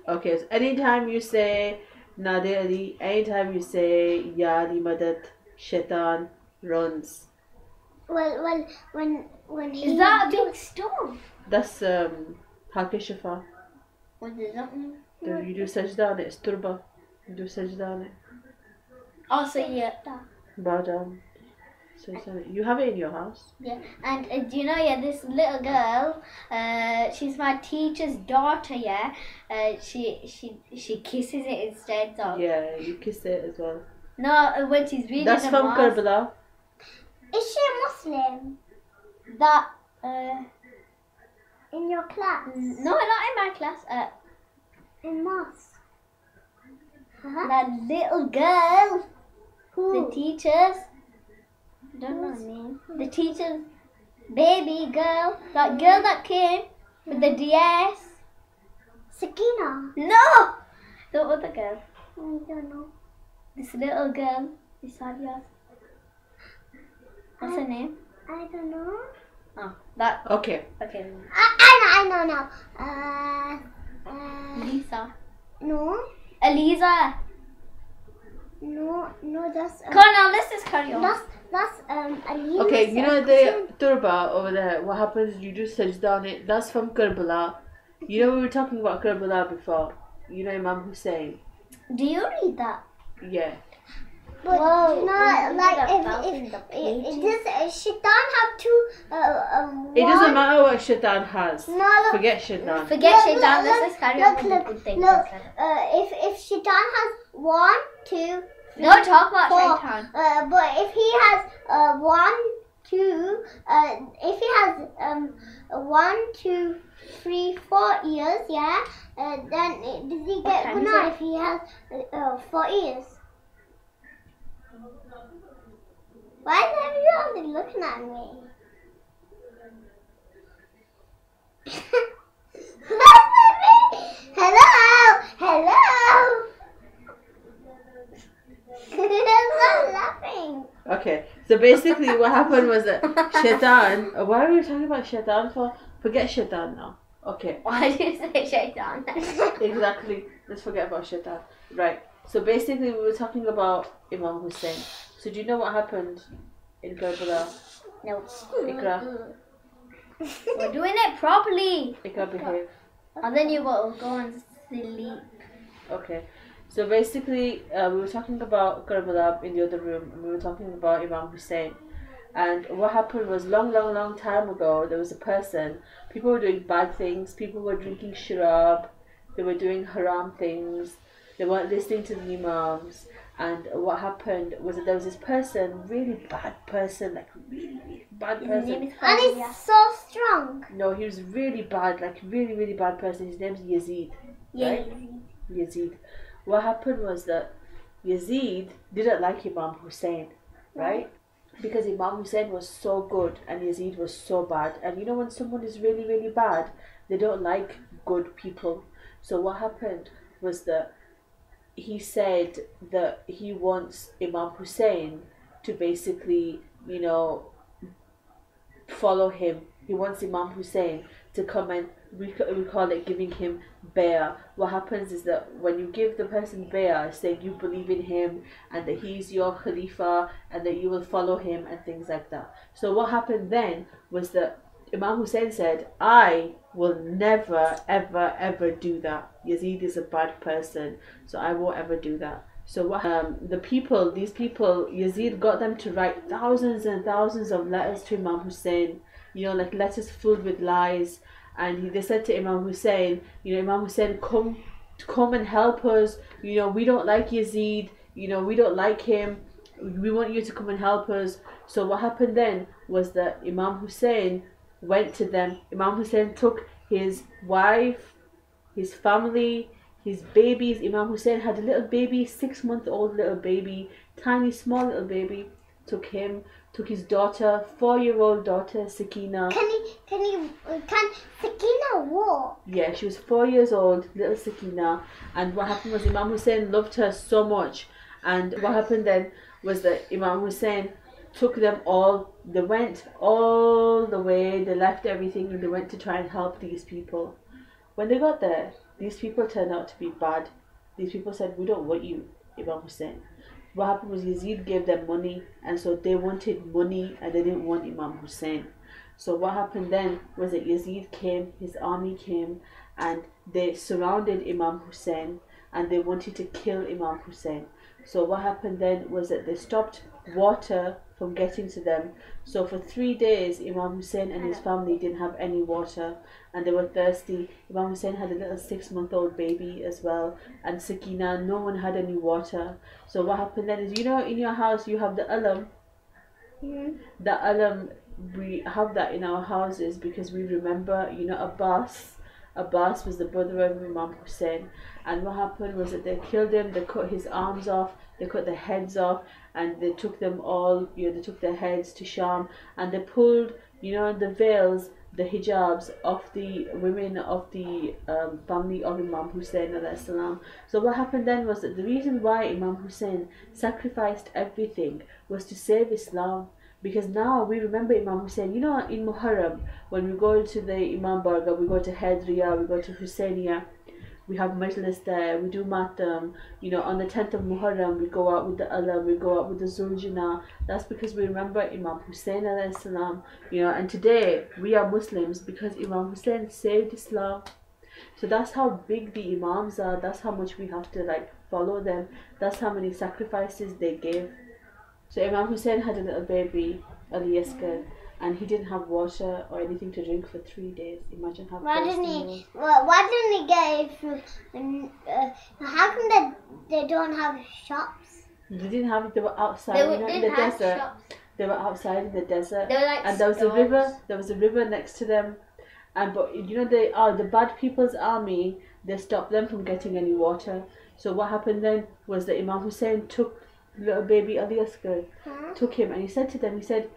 Okay, so anytime you say Nade Ali, anytime you say Ya Ali Madad, Shaitan runs. When he Is that a big stone? That's Hake Shafa. What does that mean? You do sajda on it, it's turba. You do sajda on it. Oh, so yeah. Bow down. Sajda on it. You have it in your house. Yeah, and do you know, yeah, this little girl, she's my teacher's daughter, yeah. She kisses it instead of. Yeah, you kiss it as well. No, when she's reading That's the from mosque, Karbala. Is she a Muslim? that In your class? no, not in my class. In mosque? That little girl, Who? the teacher's. I don't know her name. The teacher's baby girl, that girl that came with the DS. Sakina? No, the other girl. I don't know. This little girl beside yours. What's her name? I don't know. Oh, that. Okay. Okay. I know now. Lisa. No. Eliza. No, that's Come on now, let's just carry on. that's Alina. Okay, you know the turba over there, what happens, you do sajda on it, that's from Karbala. You know we were talking about Karbala before. You know Imam Hussein. Do you read that? Yeah. But Whoa, you know, like in the pages. does Shaitan have two It doesn't matter what Shaitan has. No, look. Forget Shaitan. Forget Look, Shaitan, look, let's just carry on with the good things. Look, instead. if Shaitan has 1, 2, 3, Don't talk about 4, Shaitan. but if he has 1, 2, if he has 1, 2, 3, 4 ears, yeah, then does he get time is guna it? if he has 4 ears? Why is everyone looking at me? Hello, hello. Stop laughing. Okay, so basically what happened was that Shaitan, why are we talking about Shaitan for? Forget Shaitan now. Okay, Why did you say Shaitan? exactly. Let's forget about Shaitan. Right, so basically we were talking about Imam Hussein. So do you know what happened in Karbala? No. Ikra, We're doing it properly. Ikra behave. And then you will go and sleep. Okay, so basically we were talking about Karbala in the other room, and we were talking about Imam Hussein. And what happened was long time ago, there was a person, people were doing bad things, people were drinking sharab, they were doing haram things, they weren't listening to the imams. And what happened was that there was this person, really bad person, like really bad His name person. is And Karbala. he's so strong. No, he was really bad, like really bad person. His name's Yazid. Yeah. Right? Yazid. What happened was that Yazid didn't like Imam Hussein, right? Because Imam Hussein was so good and Yazid was so bad. And you know when someone is really bad, they don't like good people. So what happened was that he said that he wants Imam Hussein to basically, you know, follow him. He wants Imam Hussein to come and we call it giving him bay'ah. What happens is that when you give the person bay'ah, saying you believe in him and that he's your Khalifa and that you will follow him and things like that. So what happened then was that Imam Hussein said, I will never ever do that. Yazid is a bad person, so I won't ever do that. So what these people, Yazid got them to write thousands and thousands of letters to Imam Hussein, you know, like letters filled with lies. And they said to Imam Hussein, you know, Imam Hussein, come and help us. You know, we don't like Yazid. You know, we don't like him. We want you to come and help us. So what happened then was that Imam Hussein went to them. Imam Hussein took his wife, his family, his babies. Imam Hussein had a little baby, 6-month-old little baby, tiny small little baby. Took him, took his daughter, 4-year-old daughter, Sakina. Can Sakina walk? Yeah, she was 4 years old, little Sakina. And what happened was Imam Hussein loved her so much. And what happened then was that Imam Hussein took them all. They went all the way. They left everything and they went to try and help these people. When they got there, these people turned out to be bad. These people said, we don't want you, Imam Hussein. What happened was Yazid gave them money, and so they wanted money and they didn't want Imam Hussein. So what happened then was that Yazid came, his army came, and they surrounded Imam Hussein and they wanted to kill Imam Hussein. So what happened then was that they stopped water from getting to them. So for 3 days, Imam Hussein and his family didn't have any water and they were thirsty. Imam Hussein had a little 6-month-old baby as well, and Sakina, no one had any water. So what happened then is, you know, in your house you have the alam. The alam, we have that in our houses because we remember, you know, Abbas was the brother of Imam Hussein, and what happened was that they killed him, they cut his arms off, they cut the heads off, and they took them all, you know, they took their heads to Sham, and they pulled, you know, the veils, the hijabs of the women of the family of Imam Hussein alayhi salam. So what happened then was that the reason why Imam Hussein sacrificed everything was to save Islam. Because now we remember Imam Hussein, you know, in Muharram, when we go to the Imam Barga, we go to Hedriya, we go to Hussainia, we have Majlis there, we do Matam, you know, on the 10th of Muharram, we go out with the Alam, we go out with the Zuljana. That's because we remember Imam Hussein alayhi salam, you know, and today we are Muslims because Imam Hussein saved Islam. So that's how big the Imams are, that's how much we have to like follow them, that's how many sacrifices they gave. So Imam Hussein had a little baby, Ali Asghar, and he didn't have water or anything to drink for 3 days. Imagine how thirsty he was. Why didn't he get it from? How come they don't have shops? They didn't have it. They were outside, you know, in the desert. Shops. They were outside in the desert, They were like and there was a river. There was a river next to them, and but you know the bad people's army. They stopped them from getting any water. So what happened then was that Imam Hussein took little baby Ali Asghar, took him, and he said to them, he said,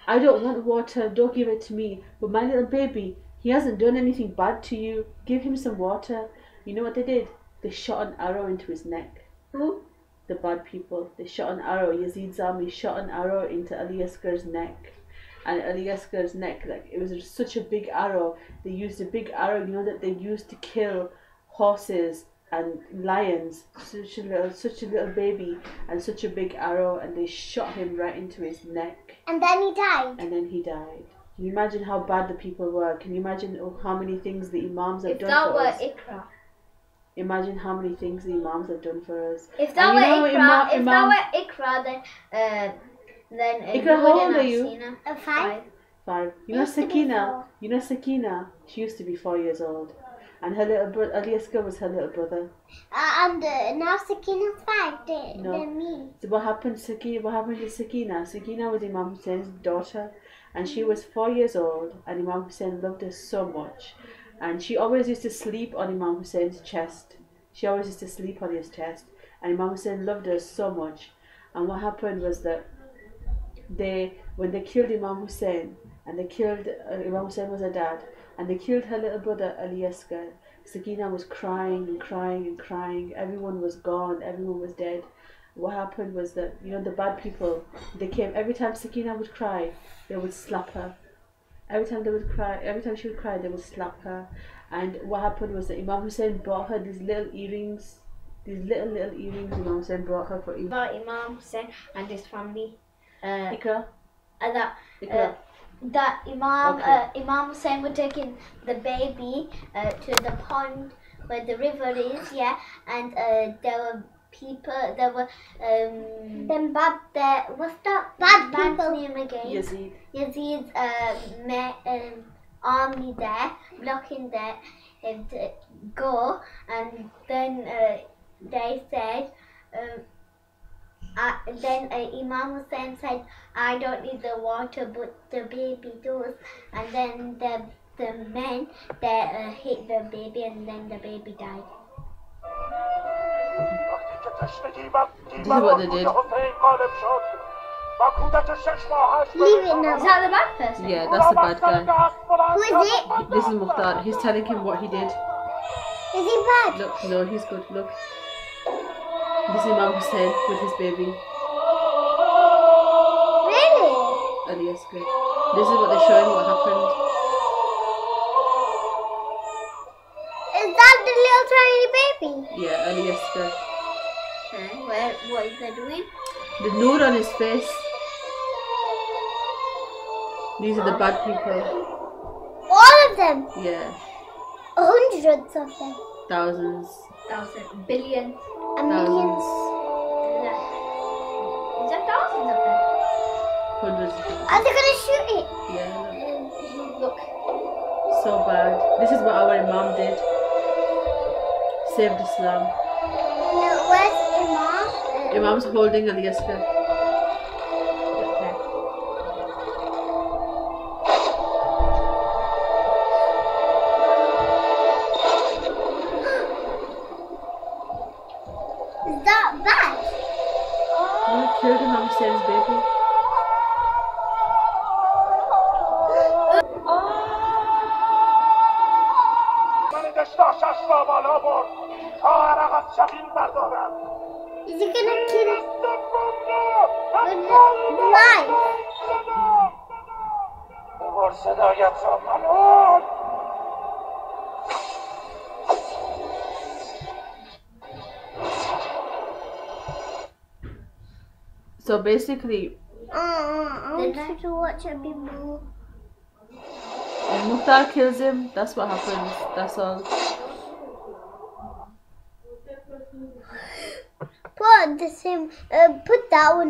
I don't want water, don't give it to me, but my little baby, he hasn't done anything bad to you, give him some water. You know what they did? They shot an arrow into his neck. Who? The bad people. They shot an arrow, Yazid's army shot an arrow into Ali Asghar's neck. And Ali Asghar's neck, like, it was such a big arrow. They used a big arrow, you know, that they used to kill horses and lions. Such a little baby and such a big arrow, and they shot him right into his neck. And then he died. And then he died. Can you imagine how bad the people were? Can you imagine how many things the Imams have If done that for were us? Iqra. Imagine how many things the Imams have done for us. If that And were you know, Iqra, if that Imam, were Iqra, then Iqra, how old are you? 5. 5. You know Used to be Sakina? 4. You know Sakina? She used to be 4 years old. And her little brother, Ali Asghar was her little brother. And now Sakina's 5. No. Than me. So what happened to Sakina? Sakina was Imam Hussein's daughter, and she was 4 years old, and Imam Hussein loved her so much. And she always used to sleep on Imam Hussein's chest. She always used to sleep on his chest, and Imam Hussein loved her so much. And what happened was that when they killed Imam Hussein, and they killed, Imam Hussein was her dad, and they killed her little brother Ali Asghar, Sakina was crying and crying and crying. Everyone was gone, everyone was dead. What happened was that, you know, the bad people, they came, every time Sakina would cry, they would slap her. Every time she would cry, they would slap her. And what happened was that Imam Hussein brought her these little earrings, these little earrings Imam Hussein brought her for About Imam Hussein and his family. Ikra? That that Imam Okay. Imam Hussein were taking the baby to the pond where the river is, yeah, and there were people, there were Then bad. what's that Bad man's people. name again? Yazid. Yazid's army there, blocking there, and go, and then they said, then Imam Hussein said, I don't need the water, but the baby does. And then the men, they hit the baby, and then the baby died. This is what they did. Leave it now. Is that the bad person? Yeah, that's the bad guy. Who is it? This is Mukhtar. He's telling him what he did. Is he bad? Look, no, he's good. Look. This is Imam Hussein with his baby. Really? Ali Asghar. This is what they're showing what happened. Is that the Ali baby. Yeah, Ali Asghar. What is that doing? The noor on his face. These are the bad people. All of them. Yeah, Hundreds of them. thousands. Billions. And millions. Is that thousands of them? Hundreds of them. Are they gonna shoot it? Yeah, Look. so bad. This is what our Imam did. Saved Islam. No, where's Imam? Imam's holding Ali Asghar. Is that bad? You killed Imam Hussein's baby. Is he gonna kill it with life? So basically, I want you to watch it before. when Mukhtar kills him, that's what happens. That's all. Put the same. Put that one.